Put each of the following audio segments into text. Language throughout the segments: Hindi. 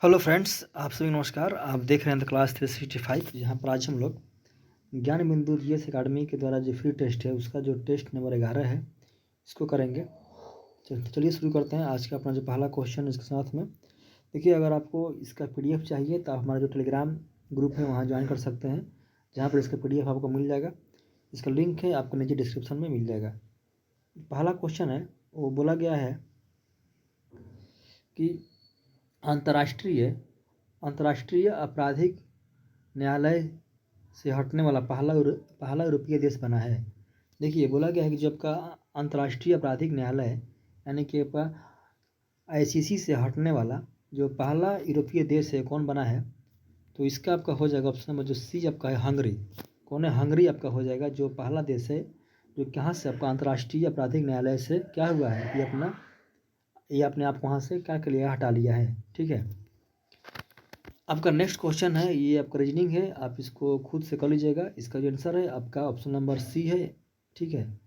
हेलो फ्रेंड्स, आप सभी नमस्कार। आप देख रहे हैं द क्लास 365, जहाँ पर आज हम लोग ज्ञान बिंदु जीएस अकाडमी के द्वारा जो फ्री टेस्ट है उसका जो टेस्ट नंबर 11 है इसको करेंगे। चलिए शुरू करते हैं। आज का अपना जो पहला क्वेश्चन इसके साथ में देखिए, अगर आपको इसका पीडीएफ चाहिए तो आप हमारा जो टेलीग्राम ग्रुप है वहाँ ज्वाइन कर सकते हैं, जहाँ पर इसका पीडीएफ आपको मिल जाएगा। इसका लिंक है आपको नीचे डिस्क्रिप्शन में मिल जाएगा। पहला क्वेश्चन है, वो बोला गया है कि अंतर्राष्ट्रीय अंतर्राष्ट्रीय आपराधिक न्यायालय से हटने वाला पहला यूरोपीय देश बना है। देखिए, बोला गया है कि जब का अंतर्राष्ट्रीय आपराधिक न्यायालय यानी कि आपका आईसीसी से हटने वाला जो पहला यूरोपीय देश है कौन बना है, तो इसका आपका हो जाएगा ऑप्शन नंबर जो सी आपका है हंगरी। कौन है? हंगरी आपका हो जाएगा, जो पहला देश है जो कहाँ से आपका अंतर्राष्ट्रीय आपराधिक न्यायालय से क्या हुआ है, ये अपने आप वहाँ से क्या कर लिया, हटा लिया है। ठीक है। आपका नेक्स्ट क्वेश्चन है, ये आपका रीजनिंग है, आप इसको खुद से कर लीजिएगा। इसका जो आंसर है आपका ऑप्शन नंबर सी है। ठीक है।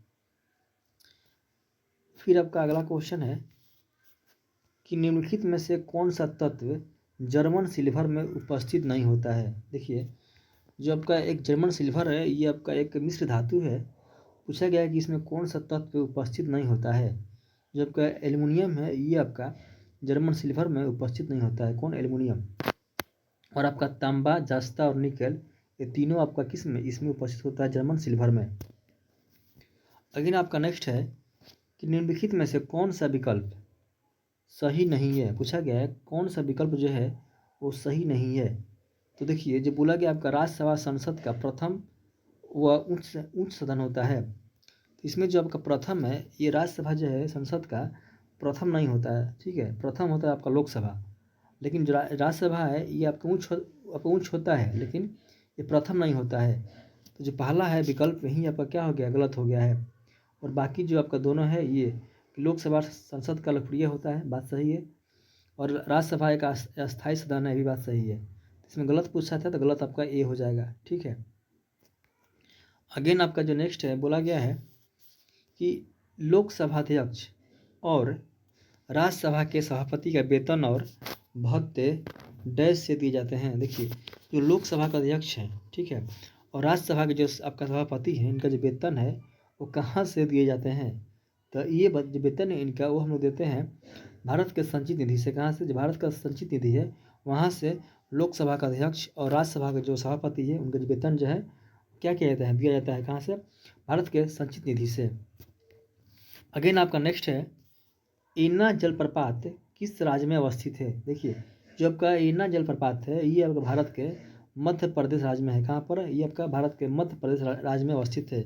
फिर आपका अगला क्वेश्चन है कि निम्नलिखित में से कौन सा तत्व जर्मन सिल्वर में उपस्थित नहीं होता है। देखिए, जो आपका एक जर्मन सिल्वर है ये आपका एक मिश्र धातु है। पूछा गया है कि इसमें कौन सा तत्व उपस्थित नहीं होता है। जो आपका एल्युमिनियम है ये आपका जर्मन सिल्वर में उपस्थित नहीं होता है। कौन? एल्युमिनियम। और आपका तांबा, जस्ता और निकल, ये तीनों आपका किस में इसमें उपस्थित होता है? जर्मन सिल्वर में। अगेन आपका नेक्स्ट है कि निम्नलिखित में से कौन सा विकल्प सही नहीं है। पूछा गया है कौन सा विकल्प जो है वो सही नहीं है। तो देखिए, जो बोला गया आपका राज्यसभा संसद का प्रथम व उच्च सदन होता है। तो इसमें जो आपका प्रथम है ये राज्यसभा जो है संसद का प्रथम नहीं होता है। ठीक है। प्रथम होता है आपका लोकसभा, लेकिन जो राज्यसभा है ये आपका उच्च होता है, लेकिन ये प्रथम नहीं होता है। तो जो पहला है विकल्प यही आपका क्या हो गया, गलत हो गया है। और बाकी जो आपका दोनों है ये लोकसभा संसद का लोकप्रिय होता है, बात सही है। और राज्यसभा एक अस्थायी सदन है, भी बात सही है। इसमें गलत पूछा था तो गलत आपका ए हो जाएगा। ठीक है। अगेन आपका जो नेक्स्ट है बोला गया है कि लोकसभा अध्यक्ष और राज्यसभा के सभापति का वेतन और भत्ते डैश से दिए जाते हैं। देखिए, जो लोकसभा का अध्यक्ष है, ठीक है, और राज्यसभा के जो आपका सभापति है, इनका जो वेतन है वो कहाँ से दिए जाते हैं। तो ये जो वेतन है इनका वो हम लोग देते हैं भारत के संचित निधि से। कहाँ से? जो भारत का संचित निधि है वहाँ से लोकसभा का अध्यक्ष और राज्यसभा के जो सभापति है उनका जो वेतन जो है क्या किया जाता है, दिया जाता है। कहाँ से? भारत के संचित निधि से। अगेन आपका नेक्स्ट है, इना जलप्रपात किस राज्य में अवस्थित है। देखिए, जो आपका इना जलप्रपात है ये आपका भारत के मध्य प्रदेश राज्य में है। कहाँ पर? ये आपका भारत के मध्य प्रदेश राज्य में अवस्थित है।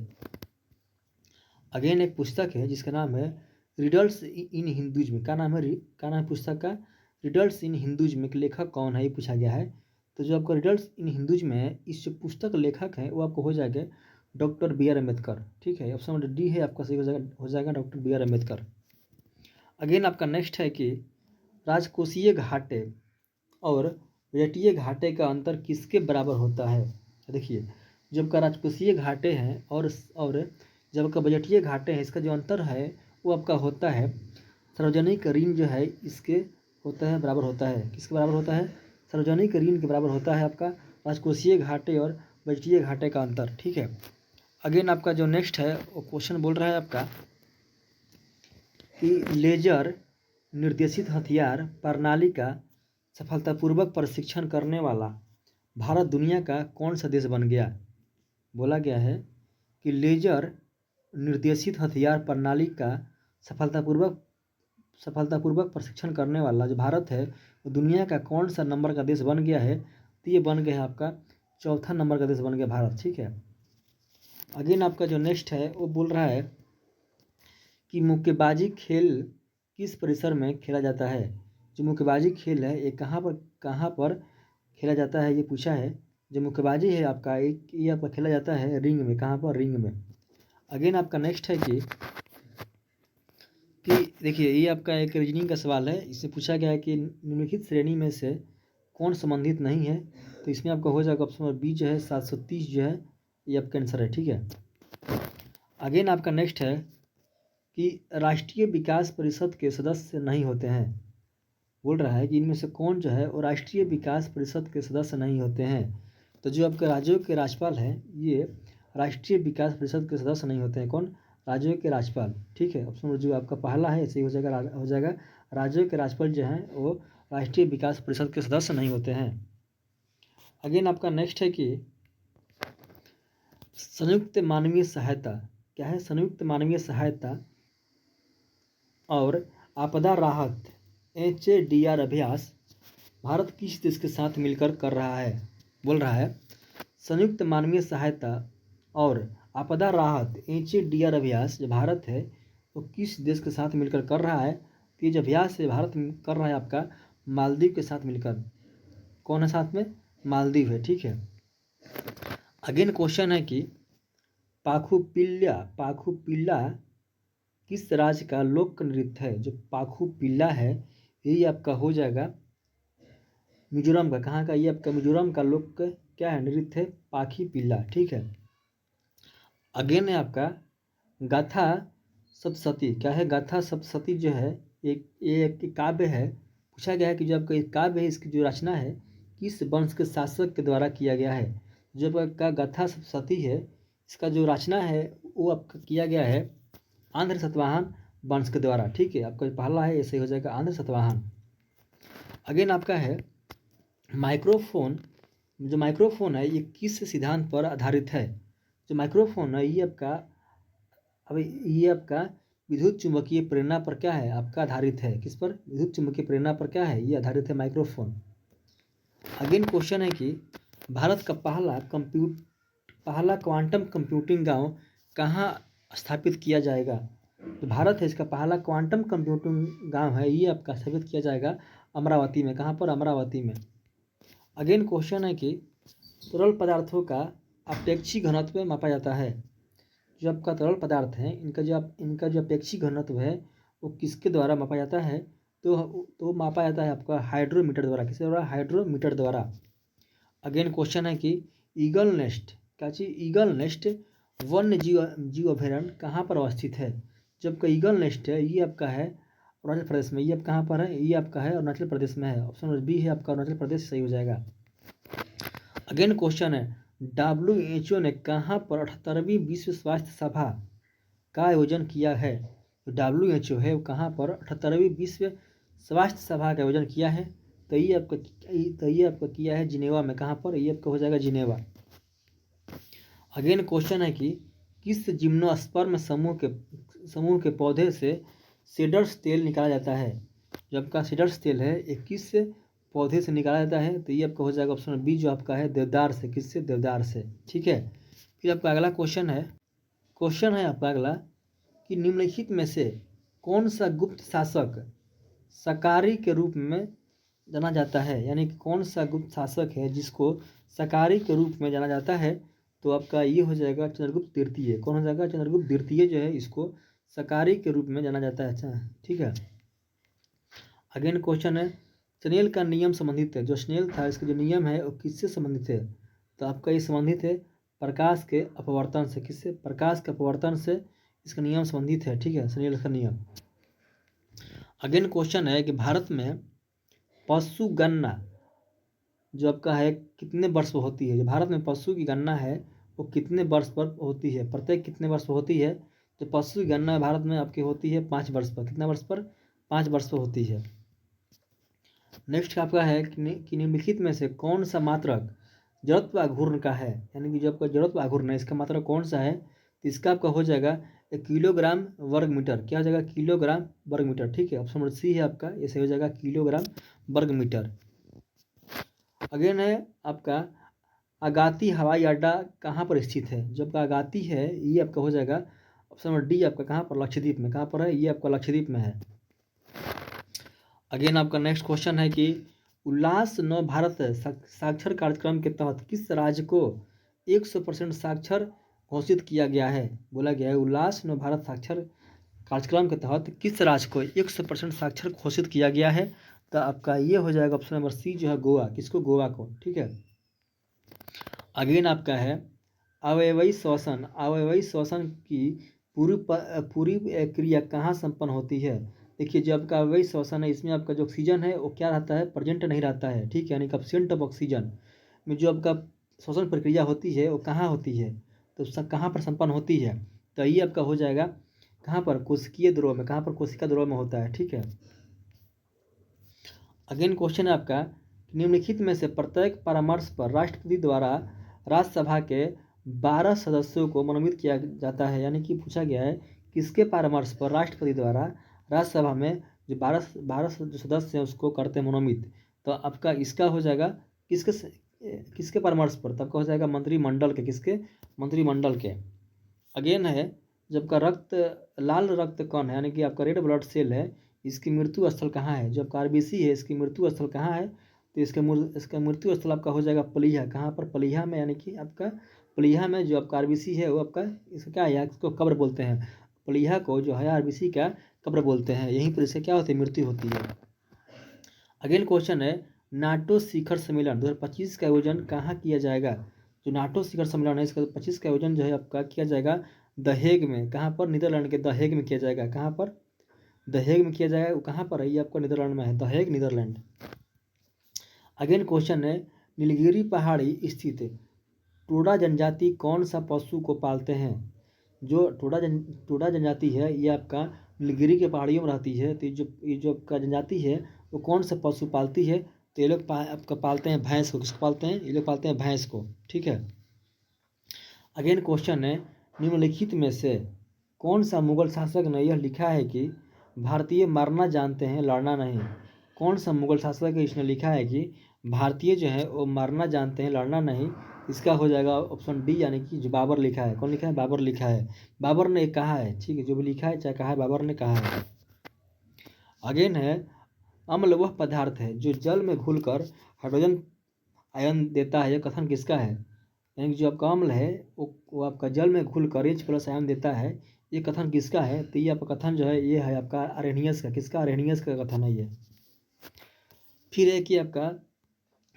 अगेन एक पुस्तक है जिसका नाम है रिडल्स इन हिंदुइज्म। क्या नाम है? क्या नाम है पुस्तक का? Riddles in Hinduism. के लेखक कौन है ये पूछा गया है। तो जो आपका रिडल्स इन हिंदुइज्म है, इस जो पुस्तक लेखक है वो आपको हो जाएगा डॉक्टर बी आर अम्बेडकर। ठीक है। ऑप्शन नंबर डी है आपका सही हो जाएगा doctor B R Ambedkar. Again आपका नेक्स्ट है कि राजकोषीय घाटे और बजटीय घाटे का अंतर किसके बराबर होता है। देखिए, जब का राजकोषीय घाटे हैं और जब का बजटीय घाटे हैं, इसका जो अंतर है वो आपका होता है सार्वजनिक ऋण जो है इसके होता है बराबर होता है। किसके बराबर होता है? सार्वजनिक ऋण के बराबर होता है आपका राजकोषीय घाटे और बजटीय घाटे का अंतर। ठीक है। अगेन आपका जो नेक्स्ट है वो क्वेश्चन बोल रहा है आपका कि लेजर निर्देशित हथियार प्रणाली का सफलतापूर्वक परीक्षण करने वाला भारत दुनिया का कौन सा देश बन गया। बोला गया है कि लेजर निर्देशित हथियार प्रणाली का सफलतापूर्वक परीक्षण करने वाला जो भारत है वो दुनिया का कौन सा नंबर का देश बन गया है। तो ये बन गया है आपका चौथा नंबर का देश बन गया भारत। ठीक है। अगेन आपका जो नेक्स्ट है वो बोल रहा है कि मुक्केबाजी खेल किस परिसर में खेला जाता है। जो मुक्केबाजी खेल है ये कहाँ पर खेला जाता है ये पूछा है। जो मुक्केबाजी है आपका ये आपका खेला जाता है रिंग में। कहाँ पर? रिंग में। अगेन आपका नेक्स्ट है कि देखिए, ये आपका एक रीजनिंग का सवाल है। इससे पूछा गया है कि निम्नलिखित श्रेणी में से कौन संबंधित नहीं है। तो इसमें आपका हो जाएगा ऑप्शन नंबर बी जो है 730 जो है ये आपका आंसर है। ठीक है। अगेन आपका नेक्स्ट है कि राष्ट्रीय विकास परिषद के सदस्य नहीं होते हैं। बोल रहा है कि इनमें से कौन जो है वो राष्ट्रीय विकास परिषद के सदस्य नहीं होते हैं। तो जो आपके राज्यों के राज्यपाल हैं ये राष्ट्रीय विकास परिषद के सदस्य नहीं होते हैं। कौन? राज्यों के राज्यपाल। ठीक है, ऑप्शन जो आपका पहला है ऐसे ही हो जाएगा। राज्यों के राज्यपाल जो हैं वो राष्ट्रीय विकास परिषद के सदस्य नहीं होते हैं। अगेन आपका नेक्स्ट है कि संयुक्त मानवीय सहायता क्या है? संयुक्त मानवीय सहायता और आपदा राहत HADR अभ्यास भारत किस देश के साथ मिलकर कर रहा है? बोल रहा है संयुक्त मानवीय सहायता और आपदा राहत HADR अभ्यास जो भारत है वो किस देश के साथ मिलकर कर रहा है? तो ये जो अभ्यास है भारत कर रहा है आपका मालदीव के साथ मिलकर। कौन है साथ में? मालदीव है। ठीक है, अगेन क्वेश्चन है कि पाखुपिल्ला किस राज्य का लोक नृत्य है? जो पाखुपिल्ला है यही आपका हो जाएगा मिजोरम का। कहाँ का? ये आपका मिजोरम का लोक क्या है? नृत्य है पाखीपिल्ला। ठीक है, अगेन है आपका गाथा सप्तशती। क्या है? गाथा सप्तशती जो है एक काव्य है। पूछा गया है कि जो आपका एक काव्य है इसकी जो रचना है किस वंश के शासक के द्वारा किया गया है? जो आपका गाथा सप्तशती है इसका जो रचना है वो आपका किया गया है आंध्र सातवाहन वंश के द्वारा। ठीक है, आपका पहला है ऐसे हो जाएगा आंध्र सातवाहन। अगेन आपका है माइक्रोफोन। जो माइक्रोफोन है ये किस सिद्धांत पर आधारित है? जो माइक्रोफोन है ये आपका विद्युत चुंबकीय प्रेरणा पर क्या है? आपका आधारित है। किस पर? विद्युत चुंबकीय प्रेरणा पर क्या है? ये आधारित है माइक्रोफोन। अगेन क्वेश्चन है कि भारत का पहला क्वांटम कंप्यूटिंग गांव कहाँ स्थापित किया जाएगा? तो भारत है इसका पहला क्वांटम कंप्यूटिंग गांव है ये आपका स्थापित किया जाएगा अमरावती में। कहाँ पर? अमरावती में। अगेन क्वेश्चन है कि तरल पदार्थों का अपेक्षी घनत्व मापा जाता है। जो आपका तरल पदार्थ है इनका जो अपेक्षी घनत्व है वो किसके द्वारा मापा जाता है? तो मापा जाता है आपका हाइड्रोमीटर द्वारा। किसके द्वारा? हाइड्रोमीटर द्वारा। अगेन क्वेश्चन है कि ईगल नेस्ट क्या चीज? ईगल नेस्ट वन्य जीव अभयारण्य कहाँ पर अवस्थित है? जब का ईगल नेस्ट है ये आपका है अरुणाचल प्रदेश में। ये अब कहाँ पर है? ये आपका है अरुणाचल प्रदेश में है। ऑप्शन नंबर बी है आपका अरुणाचल प्रदेश सही हो जाएगा। अगेन क्वेश्चन है WHO ने कहाँ पर 78वीं विश्व स्वास्थ्य सभा का आयोजन किया है? जो WHO है वो कहाँ पर 78वीं विश्व स्वास्थ्य सभा का आयोजन किया है? तो ये आपका किया है जिनेवा में। कहाँ पर? ये आपका हो जाएगा जिनेवा। अगेन क्वेश्चन है कि किस जिम्नोस्पर्म समूह के पौधे से सीडर्स तेल निकाला जाता है? जो आपका सीडर्स तेल है ये किस पौधे से निकाला जाता है? तो ये आपका हो जाएगा ऑप्शन बी जो आपका है देवदार से। किससे? देवदार से। ठीक है, फिर आपका अगला क्वेश्चन है आपका अगला कि निम्नलिखित में से कौन सा गुप्त शासक सकारी के रूप में जाना जाता है? यानी कि कौन सा गुप्त शासक है जिसको सकारी के रूप में जाना जाता है? तो आपका ये हो जाएगा चंद्रगुप्त द्वितीय। कौन हो जाएगा? चंद्रगुप्त द्वितीय जो है इसको सकारी के रूप में जाना जाता है। अच्छा, ठीक है, अगेन क्वेश्चन है स्नेल का नियम संबंधित है। जो स्नेल था इसका जो नियम है वो किससे संबंधित है? तो आपका ये संबंधित है प्रकाश के अपवर्तन से। किससे? प्रकाश के अपवर्तन से इसका नियम संबंधित है। ठीक है, स्नेल का नियम। अगेन क्वेश्चन है कि भारत में पशु गणना जो आपका है कितने वर्ष पर होती है? जो भारत में पशु की गणना है वो कितने वर्ष पर होती है? प्रत्येक कितने वर्ष पर होती है? जो पशु की गणना भारत में आपकी होती है 5 वर्ष पर। कितना वर्ष पर? 5 वर्ष पर होती है। नेक्स्ट आपका है कि निम्नलिखित में से कौन सा मात्रक जड़त्व आघूर्ण का है? यानी कि जो आपका जड़त्व आघूर्ण है इसका मात्रक कौन सा है? तो इसका आपका हो जाएगा किलोग्राम वर्ग मीटर। क्या हो जाएगा? किलोग्राम वर्ग मीटर। ठीक है, ऑप्शन नंबर सी है आपका ऐसे हो जाएगा किलोग्राम वर्ग मीटर। अगेन है आपका अगाती हवाई अड्डा कहाँ पर स्थित है? जो आपका अगाती है ये आपका हो जाएगा ऑप्शन नंबर डी आपका कहाँ पर? लक्षद्वीप में। कहाँ पर है? ये आपका लक्षद्वीप में है। अगेन आपका नेक्स्ट क्वेश्चन है कि उल्लास नव भारत साक्षर कार्यक्रम के तहत किस राज्य को 100% साक्षर घोषित किया गया है? बोला गया है उल्लास नव भारत साक्षर कार्यक्रम के तहत किस राज्य को 100% साक्षर घोषित किया गया है? तो आपका ये हो जाएगा ऑप्शन नंबर सी जो है गोवा। किसको? गोवा को। ठीक है, अगेन आपका है अवयवी श्वसन की पूरी क्रिया कहाँ संपन्न होती है? देखिए जो आपका वही श्वसन है, इसमें आपका जो ऑक्सीजन है वो क्या रहता है, प्रेजेंट नहीं रहता है, ठीक है, यानी कि एब्सेंट ऑफ ऑक्सीजन में जो आपका श्वसन प्रक्रिया होती है वो कहाँ होती है, तो सब कहाँ पर संपन्न होती है, तो ये आपका हो जाएगा कहाँ पर, कोशिकीय ध्रुव में, कहाँ पर, कोशिका ध्रुव में होता है, ठीक है। अगेन क्वेश्चन है आपका, निम्नलिखित में से प्रत्येक परामर्श पर राष्ट्रपति द्वारा राज्यसभा के 12 सदस्यों को मनोनीत किया जाता है, यानी कि पूछा गया है किसके परामर्श पर राष्ट्रपति द्वारा राज्यसभा में जो 12 जो सदस्य हैं उसको करते हैं मनोनीत, तो आपका इसका हो जाएगा किसके परामर्श पर, तो आपका हो जाएगा मंत्रिमंडल के, किसके, मंत्रिमंडल के। अगेन है, जब का लाल रक्त कण है यानी कि आपका रेड ब्लड सेल है, इसकी मृत्यु स्थल कहाँ है, जो आपका आरबीसी है इसकी मृत्यु स्थल कहाँ है, तो इसका मृत्यु स्थल आपका हो जाएगा प्लीहा, कहाँ पर, प्लीहा में, यानी कि आपका प्लीहा में जो आपका आरबीसी है वो आपका इसका क्या है, इसको कब्र बोलते हैं, प्लीहा को जो है आरबीसी का कब्र बोलते हैं, यहीं पर इससे क्या होती है, मृत्यु होती है। अगेन क्वेश्चन है, नाटो शिखर सम्मेलन 2025 का आयोजन कहाँ किया जाएगा, जो नाटो शिखर सम्मेलन है इसका 25 का आयोजन जो है आपका किया जाएगा द हेग में, कहाँ पर, नीदरलैंड के द हेग में किया जाएगा, कहाँ पर, द हेग में किया जाएगा, वो कहाँ पर है, ये आपको नीदरलैंड में है, the Hague Netherlands. Again question है, नीलगिरी पहाड़ी स्थित टोडा जनजाति कौन सा पशु को पालते हैं, जो टोडा जनजाति है ये आपका नीलगिरी के पहाड़ियों में रहती है, तो ये जो आपका जनजाति है वो कौन सा पशु पालती है, तो ये लोग आपका पालते हैं भैंस को, किसको पालते हैं, ये लोग पालते हैं भैंस को, ठीक है। अगेन क्वेश्चन है, निम्नलिखित में से कौन सा मुगल शासक ने यह लिखा है कि भारतीय मरना जानते हैं लड़ना नहीं, कौन सा मुगल शासक है इसने लिखा है कि भारतीय जो है वो मरना जानते हैं लड़ना नहीं, इसका हो जाएगा ऑप्शन डी, यानी कि जो बाबर लिखा है, कौन लिखा है, बाबर लिखा है, बाबर ने कहा है, ठीक है, जो भी लिखा है चाहे कहा है, बाबर ने कहा है। अगेन है, अम्ल वह पदार्थ है जो जल में घुलकर हाइड्रोजन आयन देता है, यह कथन किसका है, यानी कि जो आपका अम्ल है वो आपका जल में घुलकर H+ आयन देता है, ये कथन किसका है, तो ये आपका कथन जो है ये है आपका अरेनियस का, किसका, अरेनियस का कथन है ये। फिर है कि आपका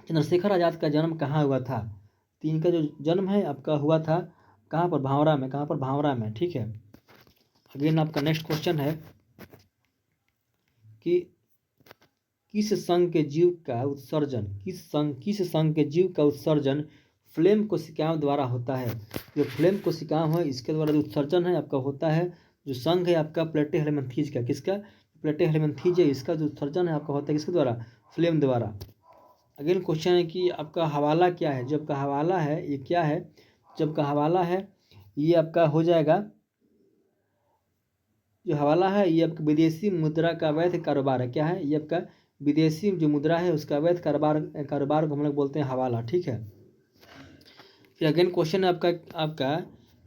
चंद्रशेखर आज़ाद का जन्म कहाँ हुआ था, तो इनका जो जन्म है आपका हुआ था कहाँ पर, भावरा में, कहाँ पर, भावरा में, ठीक है। अगेन आपका नेक्स्ट क्वेश्चन है कि किस संघ के जीव का उत्सर्जन फ्लेम कोशिकाओं द्वारा होता है, जो फ्लेम कोशिकाओं है इसके द्वारा जो उत्सर्जन है आपका होता है, जो संघ है आपका प्लेटेहेलमिन्थेज का, किसका, प्लेटेहेलमिन्थेज है, इसका जो उत्सर्जन है आपका होता है किसके द्वारा, फ्लेम द्वारा। अगेन क्वेश्चन है कि आपका हवाला क्या है, जो आपका हवाला है ये क्या है, जब का हवाला है ये आपका हो जाएगा, जो हवाला है ये आपका विदेशी मुद्रा का अवैध कारोबार है, क्या है, ये आपका विदेशी जो मुद्रा है उसका अवैध कारोबार को हम लोग बोलते हैं हवाला, ठीक है। फिर अगेन क्वेश्चन है आपका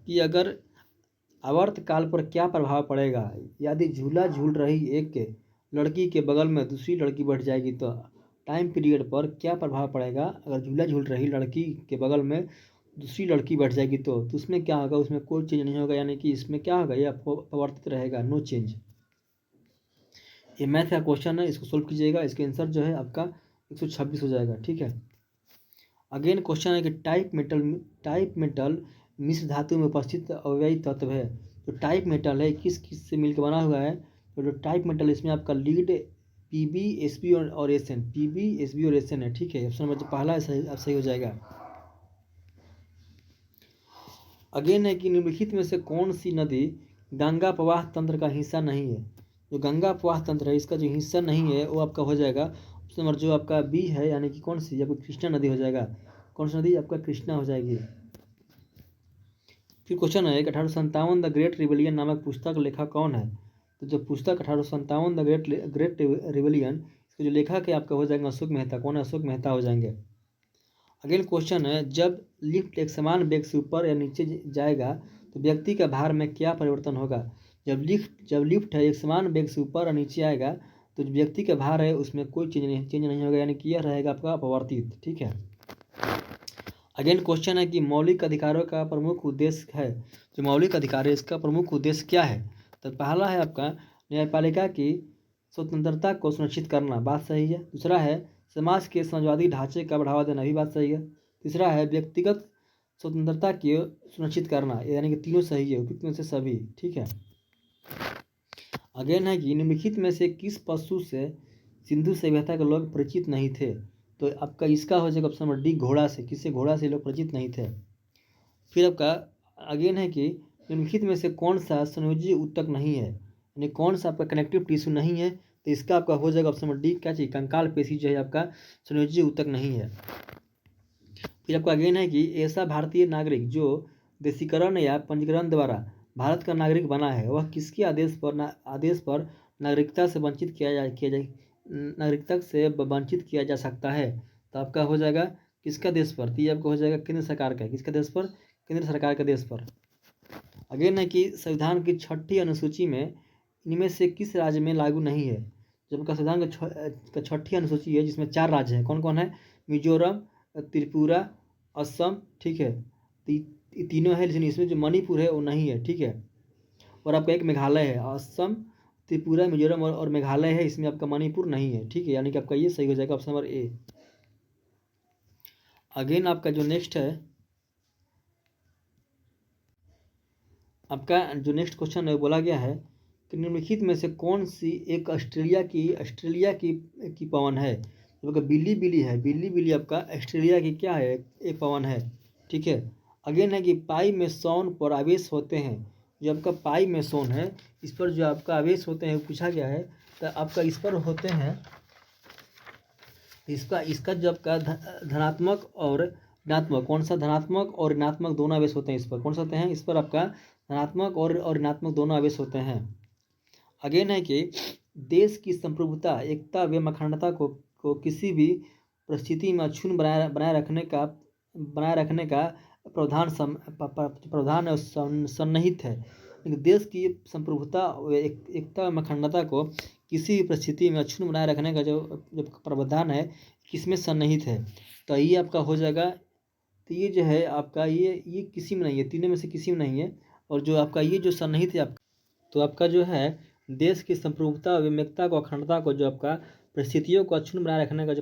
कि अगर आवर्त काल पर क्या प्रभाव पड़ेगा, यदि झूला झूल रही एक लड़की के बगल में दूसरी लड़की बैठ जाएगी तो टाइम पीरियड पर क्या प्रभाव पड़ेगा, अगर झूला झूल रही लड़की के बगल में दूसरी लड़की बैठ जाएगी तो उसमें क्या होगा, उसमें कोई चेंज नहीं होगा, यानी कि इसमें क्या होगा, ये अपरिवर्तित रहेगा, नो चेंज। ये मैथ का क्वेश्चन है, इसको सोल्व कीजिएगा, इसके आंसर जो है आपका 126 हो जाएगा, ठीक है। अगेन क्वेश्चन है कि टाइप मेटल मिश्र धातु में उपस्थित अवयवी तत्व है, जो टाइप मेटल है किस से मिलकर बना हुआ है, तो जो टाइप मेटल इसमें आपका लीड पीबी एसबी और एसएन, पीबी एसबी और एसएन है, ठीक है, ऑप्शन नंबर जो पहला है सही हो जाएगा। अगेन है कि निम्नलिखित में से कौन सी नदी गंगा प्रवाह तंत्र का हिस्सा नहीं है, जो गंगा प्रवाह तंत्र है इसका जो हिस्सा नहीं है वो आपका हो जाएगा ऑप्शन नंबर जो आपका बी है, यानी कि कौन सी, आपको कृष्णा नदी हो जाएगा, कौन सी नदी आपका कृष्णा हो जाएगी। फिर क्वेश्चन है 1857 द ग्रेट रिबेलियन नामक पुस्तक लेखक कौन है, तो जो पुस्तक 1857 द ग्रेट रिबेलियन इसके जो लेखक है आपका हो जाएगा अशोक मेहता, कौन है, अशोक मेहता हो जाएंगे। अगेन क्वेश्चन है, जब लिफ्ट एक समान वेग से ऊपर या नीचे जाएगा तो व्यक्ति का भार में क्या परिवर्तन होगा, जब लिफ्ट है एक समान वेग से ऊपर और नीचे आएगा तो जो व्यक्ति का भार है उसमें कोई चेंज नहीं होगा, यानी कि यह रहेगा आपका अपवर्तित, ठीक है। अगेन क्वेश्चन है कि मौलिक अधिकारों का प्रमुख उद्देश्य है, जो मौलिक अधिकार है इसका प्रमुख उद्देश्य क्या है, तो पहला है आपका न्यायपालिका की स्वतंत्रता को सुनिश्चित करना, बात सही है। दूसरा है समाज के समाजवादी ढांचे का बढ़ावा देना, भी बात सही है। तीसरा है व्यक्तिगत स्वतंत्रता की सुनिश्चित करना, यानी कि तीनों सही है, उपयुक्त में से सभी, ठीक है। अगेन है कि निम्नलिखित में से किस पशु से सिंधु सभ्यता के लोग परिचित नहीं थे? तो आपका इसका हो जाएगा ऑप्शन नंबर डी, घोड़ा से। किससे? घोड़ा से लोग परिचित नहीं थे। फिर आपका अगेन है कि निम्नलिखित में से कौन सा संयोजी ऊतक नहीं है, यानी कौन सा आपका कनेक्टिव टिश्यू नहीं है? तो इसका आपका हो जाएगा ऑप्शन नंबर डी, क्या चाहिए? कंकाल पेशी जो है आपका संयोजी ऊतक नहीं है। फिर आपका अगेन है कि ऐसा भारतीय नागरिक जो देशीकरण या पंजीकरण द्वारा भारत का नागरिक बना है, वह किसके आदेश पर नागरिकता से वंचित किया जा सकता है? तो आपका हो जाएगा किसका देश पर? तो ये आपका हो जाएगा केंद्र सरकार का। किसका देश पर? केंद्र सरकार के देश पर। अगेन है कि संविधान की 6ठी अनुसूची में इनमें से किस राज्य में लागू नहीं है? जब आपका संविधान का 6ठी अनुसूची है जिसमें 4 राज्य हैं, कौन कौन है? मिजोरम, त्रिपुरा, असम, ठीक है। तो ये तीनों है, लेकिन इसमें जो मणिपुर है वो नहीं है, ठीक है। और आपका एक मेघालय है, असम, त्रिपुरा, मिजोरम और मेघालय है, इसमें आपका मणिपुर नहीं है, ठीक है। यानी कि आपका ये सही हो जाएगा ऑप्शन नंबर ए। अगेन आपका जो नेक्स्ट है, आपका जो नेक्स्ट क्वेश्चन है बोला गया है कि निम्नलिखित में से कौन सी एक ऑस्ट्रेलिया की पवन है? तो आपका बिल्ली बिल्ली है। बिल्ली बिल्ली आपका ऑस्ट्रेलिया की क्या है? एक पवन है, ठीक है। अगेन है कि पाई मेसोन पर आवेश होते हैं। जो आपका पाई मेसोन है, इस पर जो आपका आवेश होते हैं पूछा गया है। तो आपका इस पर होते हैं, इसका जो आपका धनात्मक और ऋणात्मक, कौन सा? धनात्मक और ऋणात्मक दोनों आवेश होते हैं इस पर। कौन सा होते हैं? इस पर आपका धनात्मक और ऋणात्मक दोनों आवेश होते हैं। अगेन है कि देश की संप्रभुता, एकता व अखंडता को किसी भी परिस्थिति में अक्षुण्ण बनाए रखने का प्रावधान सन्निहित है। देश की संप्रभुता व एकता व अखंडता को किसी भी परिस्थिति में अक्षुण्ण बनाए रखने का जो प्रावधान है, किसमें सन्निहित है? तो ये आपका हो जाएगा, तो ये जो है आपका ये किसी में नहीं है, तीनों में से किसी में नहीं है। और जो आपका ये जो सन्निहित है आपका, तो आपका जो है देश की संप्रभुता विवेकता को, अखंडता को, जो आपका परिस्थितियों को अक्षुण्ण बनाए रखने का जो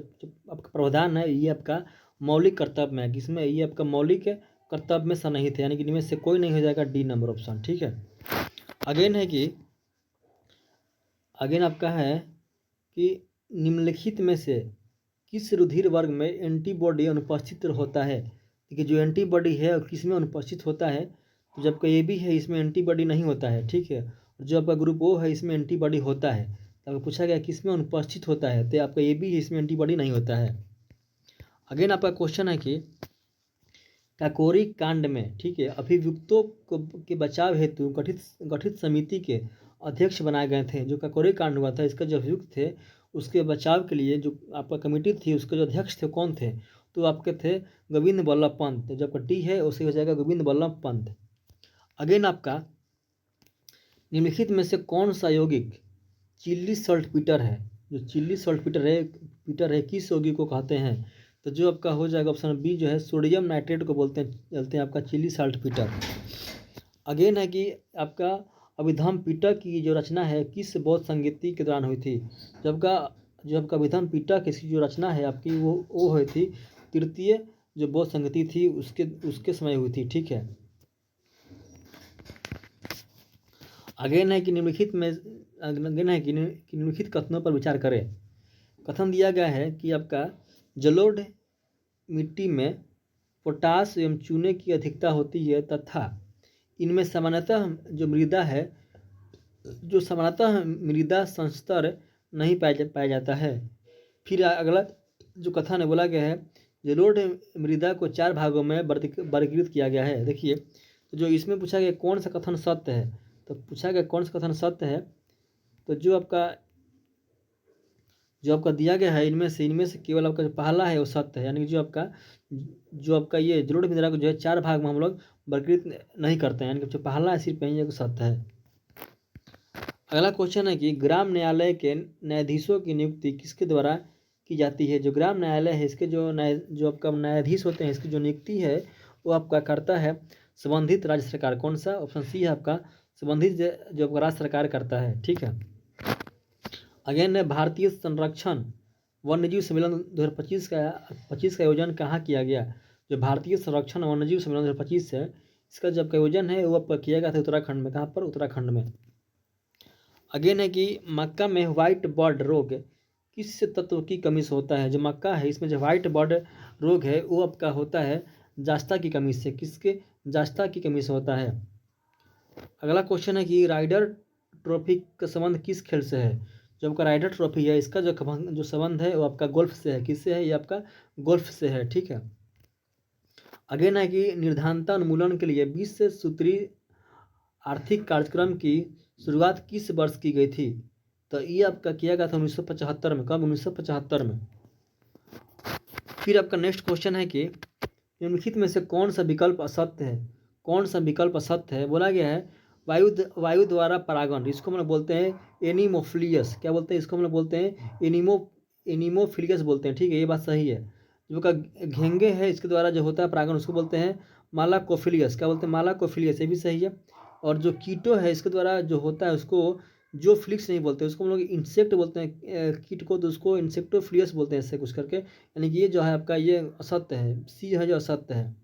आपका प्रावधान है, ये आपका मौलिक कर्तव्य में है। किसमें? ये आपका मौलिक कर्तव्य में सन्निहित है, यानी कि इनमें से कोई नहीं हो जाएगा डी नंबर ऑप्शन, ठीक है। अगेन है कि अगेन आपका है कि निम्नलिखित में से किस रुधिर वर्ग में एंटीबॉडी अनुपस्थित होता है? देखिए जो एंटीबॉडी है और किस में अनुपस्थित होता है? तो जब आपका ए बी है, इसमें एंटीबॉडी नहीं होता है, ठीक है। और जो आपका ग्रुप ओ है, इसमें एंटीबॉडी होता है। तो आपको पूछा गया किस में अनुपस्थित होता है? तो आपका ए बी है, इसमें एंटीबॉडी नहीं होता है। अगेन आपका क्वेश्चन है कि काकोरी कांड में, ठीक है, अभियुक्तों के बचाव हेतु गठित समिति के अध्यक्ष बनाए गए थे। जो काकोरी कांड हुआ था, इसका जो अभियुक्त थे उसके बचाव के लिए जो आपका कमेटी थी, उसके जो अध्यक्ष थे कौन थे? तो आपके थे गोविंद बल्लभ पंत। जो आपका टी है उसे हो जाएगा गोविंद बल्लभ पंत। अगेन आपका निम्नलिखित में से कौन सा यौगिक चिल्ली सल्टपीटर है? जो चिल्ली सल्टपीटर है किस यौगिक को कहते हैं? तो जो आपका हो जाएगा ऑप्शन बी, जो है सोडियम नाइट्रेट को बोलते हैं आपका चिल्ली सल्टपीटर। अगेन है कि आपका अभिधम पिटक की जो रचना है किस बौद्ध संगीति के दौरान हुई थी? जो आपका अभिधम पिटक इसकी जो रचना है आपकी वो हुई थी तृतीय जो बौद्ध संगीति थी उसके समय हुई थी, ठीक है। अगेन है कि निम्नलिखित कथनों पर विचार करें। कथन दिया गया है कि आपका जलोढ़ मिट्टी में पोटास एवं चूने की अधिकता होती है तथा इनमें सामान्यतः मृदा संस्तर नहीं पाया जाता है। फिर अगला जो कथन है बोला गया है, जलोढ़ मृदा को 4 भागों में वर्गीकृत किया गया है। देखिए तो जो इसमें पूछा गया कौन सा कथन सत्य है, तो पूछा गया कौन सा कथन सत्य है। तो जो आपका दिया गया है इनमें से केवल आपका जो पहला है वो सत्य है, यानी कि जो आपका ये जलोढ़ मृदा को जो है 4 भाग में हम लोग वर्गीकृत नहीं करते हैं, यानी कि जो पहला है सिर्फ यही है सत्य है। अगला क्वेश्चन है कि ग्राम न्यायालय के न्यायाधीशों की नियुक्ति किसके द्वारा की जाती है? जो ग्राम न्यायालय है इसके जो आपका न्यायाधीश होते हैं, इसकी जो नियुक्ति है वो आपका करता है संबंधित राज्य सरकार। कौन सा? ऑप्शन सी है आपका संबंधित जो आपका राज्य सरकार करता है, ठीक है। अगेन भारतीय संरक्षण वन्यजीव सम्मेलन 2025 का आयोजन कहाँ किया गया? जो भारतीय संरक्षण वन्यजीव सम्मेलन 2025 है, इसका जो आपका आयोजन है वो आपका किया गया था उत्तराखंड में। कहाँ पर? उत्तराखंड में। अगेन है कि मक्का में व्हाइट बॉर्ड रोग किस तत्व की कमी से होता है। जो मक्का है इसमें जो व्हाइट बॉर्ड रोग है वो आपका होता है जास्ता की कमी से। किसके? जास्ता की कमी से होता है। अगला क्वेश्चन है कि राइडर ट्रॉफी का संबंध किस खेल से है। जो आपका राइडर ट्रॉफी है इसका जो संबंध है वो आपका गोल्फ से है। किससे है? ये आपका गोल्फ से है। ठीक है। अगेन है कि निर्धनता उन्मूलन के लिए 20 सूत्रीय आर्थिक कार्यक्रम की शुरुआत किस वर्ष की गई थी। तो ये आपका किया गया था 1975 में। कब? 1975 में। फिर आपका नेक्स्ट क्वेश्चन है कि निम्नलिखित में से कौन सा विकल्प असत्य है। कौन सा विकल्प असत्य है? बोला गया है वायु द्वारा परागण, इसको हम लोग बोलते हैं एनिमोफिलियस। क्या बोलते हैं इसको? हम लोग बोलते हैं एनिमोफिलियस बोलते हैं। ठीक है, ये बात सही है। जो का घेंगे है इसके द्वारा जो होता है परागण उसको बोलते हैं मालाकोफिलियस। क्या बोलते हैं? मालाकोफिलियस, ये भी सही है। और जो कीटो है इसके द्वारा जो होता है उसको जो फ्लिक्स नहीं बोलते, उसको हम लोग इंसेक्ट बोलते हैं। कीट को तो उसको इंसेक्टोफिलियस बोलते हैं, ऐसे कुछ करके। यानी कि ये जो है आपका ये असत्य है, सी है जो असत्य है।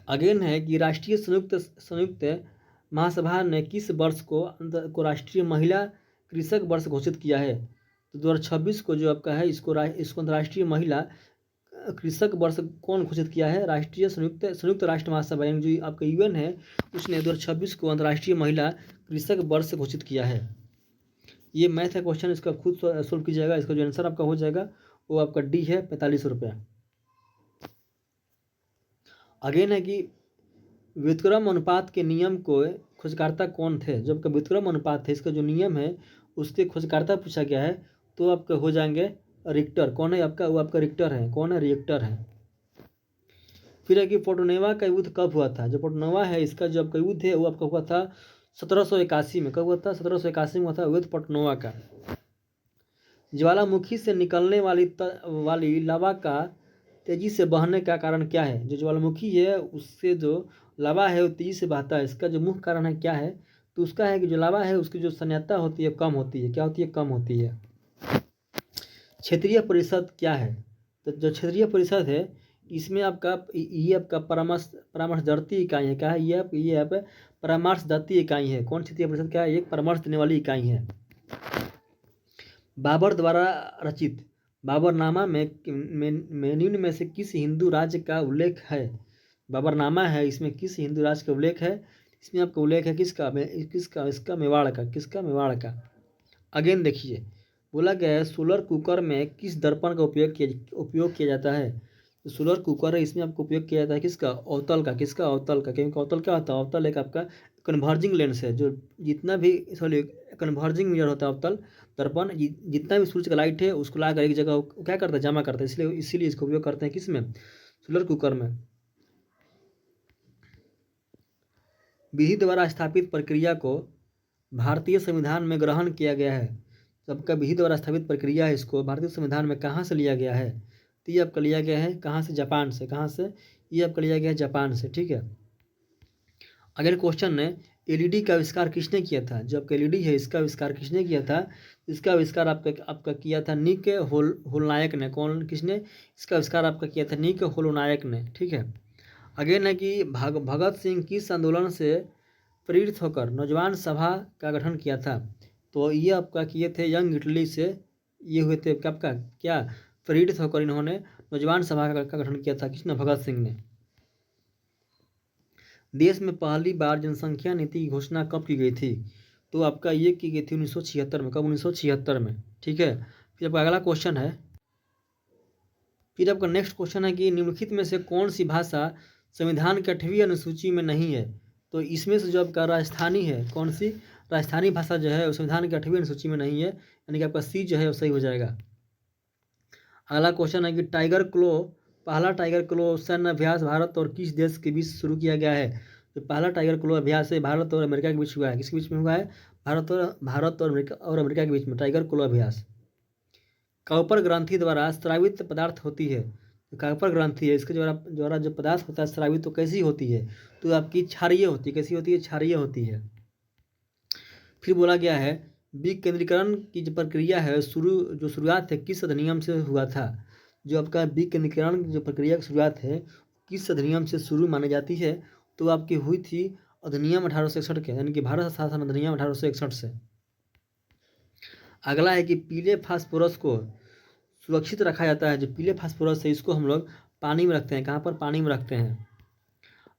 अगेन है कि राष्ट्रीय संयुक्त महासभा ने किस वर्ष को राष्ट्रीय महिला कृषक वर्ष घोषित किया है। तो 2026 को जो आपका है इसको अंतर्राष्ट्रीय महिला कृषक वर्ष कौन घोषित किया है? राष्ट्रीय संयुक्त राष्ट्र महासभा यानी जो आपका यूएन है उसने 2026 को अंतर्राष्ट्रीय महिला कृषक वर्ष घोषित किया है। ये मैथ है क्वेश्चन, इसका खुद सोल्व कीजिएगा। इसका जो आंसर आपका हो जाएगा वो आपका डी है, 45 रुपया। अगेन है कि व्युत्क्रम अनुपात के नियम को खोजकर्ता कौन थे। जब का व्युत्क्रम अनुपात है इसका जो नियम है उसके खोजकर्ता पूछा गया है तो आपके हो जाएंगे रिक्टर। कौन है आपका? वो आपका रिक्टर है। कौन है? रिएक्टर है। फिर है कि पोर्टोनेवा का युद्ध कब हुआ था। जो पोर्टोनेवा है इसका जो आपका युद्ध है वो आपका हुआ था 1781 में। कब हुआ था? 1781 में हुआ था युद्ध पोर्टोनेवा का। ज्वालामुखी से निकलने वाली लावा का तेजी से बहने का कारण क्या है। जो ज्वालामुखी है उससे जो लावा है वो तेजी से बहता है, इसका जो मुख्य कारण है क्या है? तो उसका है कि जो लावा है उसकी जो संयता होती है कम होती है। क्या होती है? कम होती है। क्षेत्रीय परिषद क्या है? तो जो क्षेत्रीय परिषद है इसमें ये आपका परामर्शदर्ती इकाई है। क्या है? ये आप परामर्शदर्ती इकाई है। कौन क्षेत्रीय परिषद क्या है? एक परामर्श देने वाली इकाई है। बाबर द्वारा रचित बाबरनामा में निम्न में से किस हिंदू राज्य का उल्लेख है। बाबरनामा है इसमें किस हिंदू राज्य का उल्लेख है? इसमें आपका उल्लेख है किसका? इसका मेवाड़ का। किसका? मेवाड़ का। अगेन देखिए बोला गया है सोलर कुकर में किस दर्पण का उपयोग किया जाता है। तो सोलर कुकर है इसमें आपको उपयोग किया जाता है किसका? अवतल का। किसका? अवतल का। क्योंकि अवतल क्या होता है? अवतल एक आपका कन्वर्जिंग लेंस है। जो जितना भी कन्वर्जिंग मिरर होता है अवतल दर्पण, जितना भी सूरज का लाइट है उसको लाकर एक जगह क्या करता है? जमा करता है। इसीलिए इसका उपयोग करते हैं किसमें? सोलर कुकर में। विधि द्वारा स्थापित प्रक्रिया को भारतीय संविधान में ग्रहण किया गया है। सबका विधि द्वारा स्थापित प्रक्रिया है इसको भारतीय संविधान में कहाँ से लिया गया है? तो ये आपका लिया गया है कहाँ से? जापान से। कहाँ से? ये आपका लिया गया है जापान से। ठीक है। अगले क्वेश्चन है एलईडी का आविष्कार किसने किया था। जो आपका एलईडी है इसका आविष्कार किसने किया था? इसका आविष्कार आपका किया था निक होलनायक ने। कौन? किसने इसका आविष्कार आपका किया था? निक होलनायक ने। ठीक है। अगेन है कि भगत सिंह किस आंदोलन से प्रेरित होकर नौजवान सभा का गठन किया था। तो ये आपका किए थे यंग इटली से ये हुए थे। आपका क्या प्रेरित होकर इन्होंने नौजवान सभा का गठन किया था। किसने? भगत सिंह ने। देश में पहली बार जनसंख्या नीति की घोषणा कब की गई थी। तो आपका ये की गई थी 1976 में। कब? 1976 में। ठीक है। फिर आपका अगला क्वेश्चन है फिर आपका नेक्स्ट क्वेश्चन है कि निम्नलिखित में से कौन सी भाषा संविधान की 8वीं अनुसूची में नहीं है। तो इसमें से जो आपका राजस्थानी है, कौन सी? राजस्थानी भाषा जो है संविधान की 8वीं अनुसूची में नहीं है। यानी कि आपका सी जो है वो सही हो जाएगा। अगला क्वेश्चन है कि पहला टाइगर क्लो सैन्य अभ्यास भारत और किस देश के बीच शुरू किया गया है। तो पहला टाइगर क्लो अभ्यास है भारत और अमेरिका के बीच हुआ है। किसके बीच में हुआ है? भारत और अमेरिका के बीच में टाइगर क्लो अभ्यास। कॉपर ग्रंथि द्वारा स्रावित पदार्थ होती है। तो कॉपर ग्रंथि है इसके द्वारा जो पदार्थ होता है स्रावित तो कैसी होती है? तो आपकी क्षारीय होती है। कैसी होती है? क्षारीय होती है। फिर बोला गया है विकेंद्रीकरण की जो प्रक्रिया है शुरुआत है किस अधिनियम से हुआ था। जो आपका विकेंद्रीकरण जो प्रक्रिया की शुरुआत है किस अधिनियम से शुरू मानी जाती है। तो आपकी हुई थी अधिनियम 1861 के, यानी कि भारत शासन अधिनियम 1861 से। अगला है कि पीले फास्फोरस को सुरक्षित रखा जाता है। जो पीले फास्फोरस है इसको हम लोग पानी में रखते हैं। कहाँ पर? पानी में रखते हैं।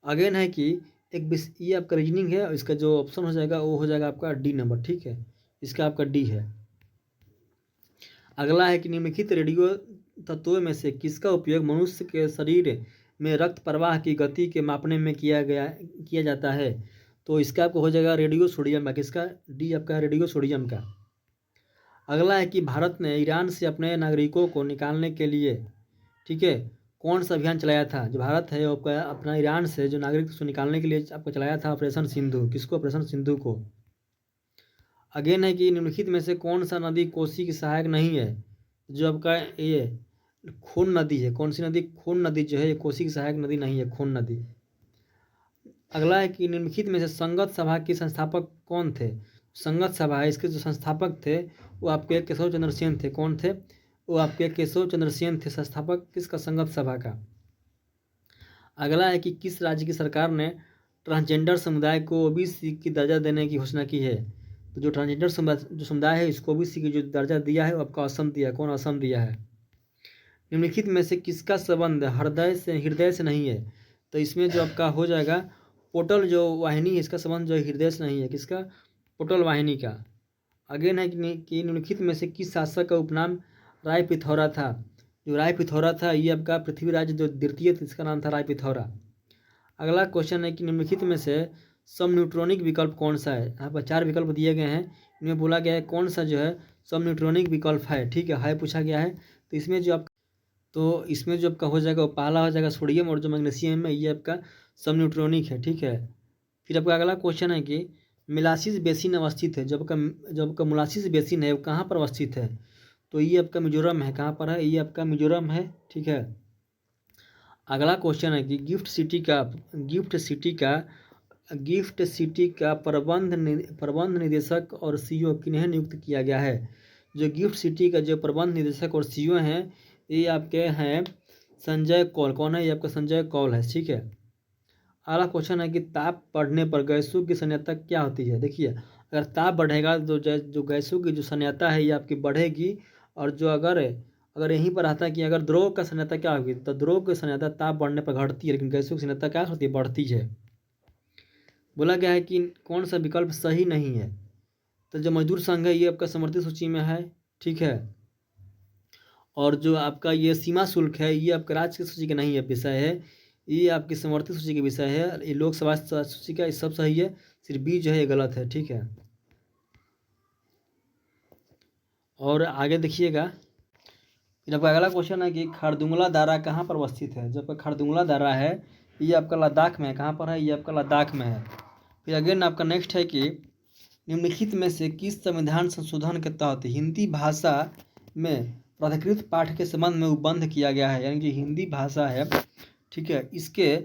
अगेन है कि ये आपका रीजनिंग है, और इसका जो ऑप्शन हो जाएगा वो हो जाएगा आपका डी नंबर, ठीक है, इसका आपका डी है। अगला है कि निम्नलिखित रेडियो तत्वों में से किसका उपयोग मनुष्य के शरीर में रक्त प्रवाह की गति के मापने में किया जाता है? तो इसका आपको हो जाएगा रेडियो सोडियम का। किसका? डी आपका रेडियो सोडियम का। अगला है कि भारत ने ईरान से अपने नागरिकों को निकालने के लिए, ठीक है, कौन सा अभियान चलाया था? जो भारत है वो आपका अपना ईरान से जो नागरिक को निकालने के लिए आपको चलाया था ऑपरेशन सिंधु। किसको? ऑपरेशन सिंधु को। अगेन है कि निम्नलिखित में से कौन सा नदी कोसी की सहायक नहीं है? जो आपका ये खोन नदी है। कौन सी नदी? खोन नदी जो है ये कोसी की सहायक नदी नहीं है, खोन नदी। अगला है कि निम्नलिखित में से संगत सभा के संस्थापक कौन थे? संगत सभा है इसके जो संस्थापक थे वो आपके केशव चंद्र सेन थे। कौन थे? वो आपके केशव चंद्र सेन थे, संस्थापक किसका? संगत सभा का। अगला है कि किस राज्य की सरकार ने ट्रांसजेंडर समुदाय को ओबीसी की दर्जा देने की घोषणा की है? तो जो ट्रांसजेंडर समुदाय है इसको ओबीसी की जो दर्जा दिया है वो आपका असम दिया है। कौन? असम दिया है। निम्नलिखित में से किसका संबंध हृदय से नहीं है? तो इसमें जो आपका हो जाएगा पोटल जो वाहिनी है इसका संबंध जो हृदय से नहीं है। किसका? पोटल वाहिनी का। अगेन है कि निम्नलिखित में से किस शासक का उपनाम राय पिथौरा था? जो राय पिथौरा था ये आपका पृथ्वीराज जो द्वितीय था इसका नाम था राय पिथौरा। अगला क्वेश्चन है कि निम्नलिखित में से समन्यूट्रॉनिक विकल्प कौन सा है? यहाँ पर 4 विकल्प दिए गए हैं, इनमें बोला गया है कौन सा जो है समन्यूट्रॉनिक विकल्प है, ठीक है पूछा गया है। तो इसमें जो आपका हो जाएगा वो पहला हो जाएगा सोडियम, और जो मैग्नीशियम है ये आपका समन्यूट्रॉनिक है, ठीक है। फिर आपका अगला क्वेश्चन है कि मिलासिस बेसिन अवस्थित है। जब आपका मोलासिस बेसिन है वो कहाँ पर अवस्थित है? तो ये आपका मिजोरम है। कहाँ पर है? ये आपका मिजोरम है, ठीक है। अगला क्वेश्चन है कि गिफ्ट सिटी का प्रबंध निदेशक और सीईओ किन्हें नियुक्त किया गया है? जो गिफ्ट सिटी का जो प्रबंध निदेशक और सीईओ हैं ये आपके हैं संजय कौल। कौन है? ये आपका संजय कौल है, ठीक है। अगला क्वेश्चन है कि ताप बढ़ने पर गैसों की संयंत्रता क्या होती है? देखिए अगर ताप बढ़ेगा तो जो गैसों की जो संयंत्रता है ये आपकी बढ़ेगी, और जो अगर यहीं पर आता है कि अगर द्रव का संयंत्रता क्या होगी, तो द्रव की संयंत्रता ताप बढ़ने पर घटती है, लेकिन गैसों की संयंत्रता क्या होती है? बढ़ती है। बोला गया है कि कौन सा विकल्प सही नहीं है? तो जो मजदूर संघ है ये आपका समर्थित सूची में है, ठीक है। और जो आपका ये सीमा शुल्क है ये आपका राज्य की सूची का नहीं है विषय है, ये आपकी समर्थित सूची का विषय है। ये लोकसभा सूची का सब सही है, सिर्फ बी जो है ये गलत है, ठीक है। और आगे देखिएगा फिर आपका अगला क्वेश्चन है कि खरदुंगला दारा कहाँ पर अवस्थित है? जो आपका खरदुंगला दारा है ये आपका लद्दाख में है। कहाँ पर है? ये आपका लद्दाख में है। फिर अगेन आपका नेक्स्ट है कि निम्नलिखित में से किस संविधान संशोधन के तहत हिंदी भाषा में प्राधिकृत पाठ के संबंध में उपबंध किया गया है? यानी कि हिंदी भाषा है, ठीक है, इसके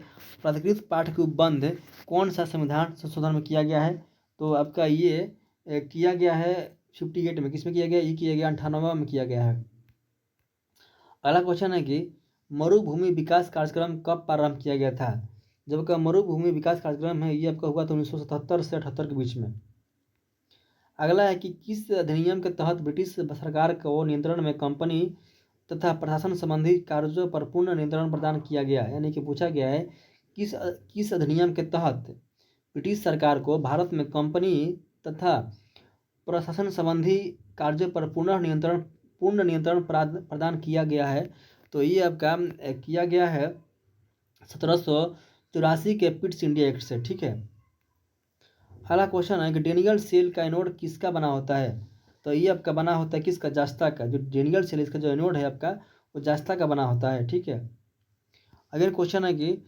प्राधिकृत पाठ के उपबंध कौन सा संविधान संशोधन में किया गया है? तो आपका ये किया गया है 58 में। किसमें किया गया? ये किया गया 98 में किया गया है। अगला क्वेश्चन है कि मरुभूमि विकास कार्यक्रम कब प्रारंभ किया गया था? जब का मरुभूमि विकास कार्यक्रम है ये आपका हुआ था 1977 से 78 के बीच में। अगला है कि किस अधिनियम के तहत ब्रिटिश सरकार को नियंत्रण में कंपनी तथा प्रशासन संबंधी कार्यों पर पूर्ण नियंत्रण प्रदान किया गया? यानी कि पूछा गया है किस अधिनियम के तहत ब्रिटिश सरकार को भारत में कंपनी तथा प्रशासन संबंधी कार्यों पर पूर्ण नियंत्रण प्रदान किया गया है? तो ये आपका किया गया है 1784 के पिट्स इंडिया एक्ट से, ठीक है। अगला क्वेश्चन है कि डेनियल सेल का एनोड किसका बना होता है? तो ये आपका बना होता है किसका? जास्ता का। जो डेनियल सेल इसका जो एनोड है आपका वो जास्ता का बना होता है, ठीक है। अगला क्वेश्चन है कि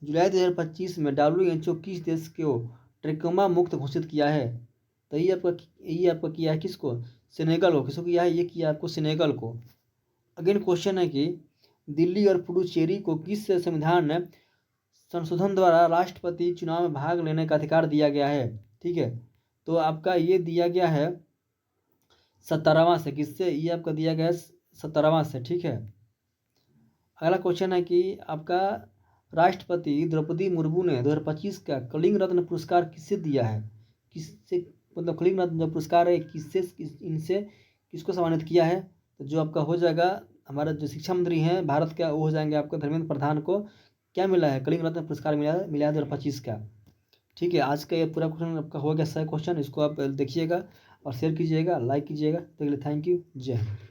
जुलाई 2025 में WHO किस देश को ट्रिकोमा मुक्त घोषित किया है? तो ये आपका किया है किसको? सेनेगल को। किसको किया है? ये किया आपको सेनेगल को। अगेन क्वेश्चन है कि दिल्ली और पुडुचेरी को किस संविधान संशोधन द्वारा राष्ट्रपति चुनाव में भाग लेने का अधिकार दिया गया है? ठीक है, तो आपका ये दिया गया है 17वां से। किससे? ये आपका दिया गया है 17वां से, ठीक है। अगला क्वेश्चन है कि आपका राष्ट्रपति द्रौपदी मुर्मू ने 2025 का कलिंग रत्न पुरस्कार किससे दिया है? किससे, मतलब कलिंग रत्न जो पुरस्कार है इनसे किसको सम्मानित किया है? तो जो आपका हो जाएगा, हमारा जो शिक्षा मंत्री हैं भारत का, वो हो जाएंगे आपको धर्मेंद्र प्रधान को क्या मिला है? कलिंग रत्न पुरस्कार मिला है 2025 का। ठीक है, आज का ये पूरा क्वेश्चन आपका हो गया 100 क्वेश्चन। इसको आप देखिएगा और शेयर कीजिएगा, लाइक कीजिएगा। तो थैंक यू, जय हिंद।